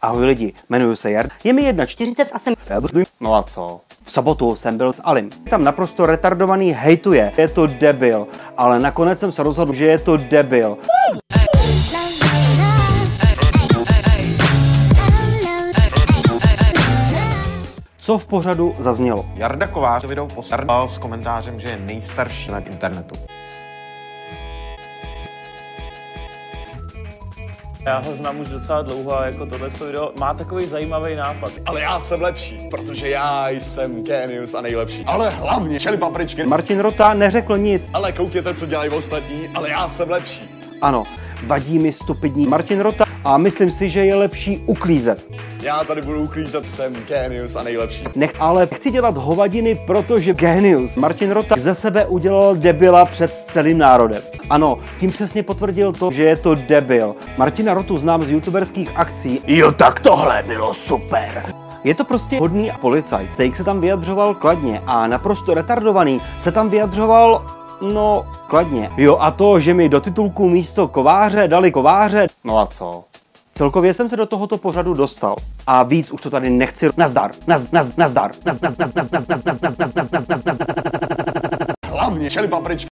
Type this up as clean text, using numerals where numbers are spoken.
Ahoj lidi, jmenuji se Jar. Je mi 1,40 a jsem... No a co? V sobotu jsem byl s Alim. Tam naprosto retardovaný hejtuje. Je to debil. Ale nakonec jsem se rozhodl, že je to debil. Co v pořadu zaznělo? Jarda Kovář video poslal s komentářem, že je nejstarší na internetu. Já ho znám už docela dlouho a jako tohle video má takový zajímavý nápad. Ale já jsem lepší, protože já jsem genius a nejlepší. Ale hlavně šeli papričky. Martin Rota neřekl nic. Ale koukněte, co dělají ostatní, ale já jsem lepší. Ano, vadí mi stupidní Martin Rota a myslím si, že je lepší uklízet. Já tady budu uklízet, jsem genius a nejlepší. Ale chci dělat hovadiny, protože genius Martin Rota ze sebe udělal debila před celým národem. Ano, tím přesně potvrdil to, že je to debil. Martina Rotu znám z youtuberských akcí. Jo, tak tohle bylo super. Je to prostě hodný policajt, který se tam vyjadřoval kladně a naprosto retardovaný se tam vyjadřoval, no, kladně. Jo, a to, že mi do titulku místo Kováře dali Kováře, no a co? Celkově jsem se do tohoto pořadu dostal. A víc už to tady nechci. Nazdar. Hlavně šeli papričky.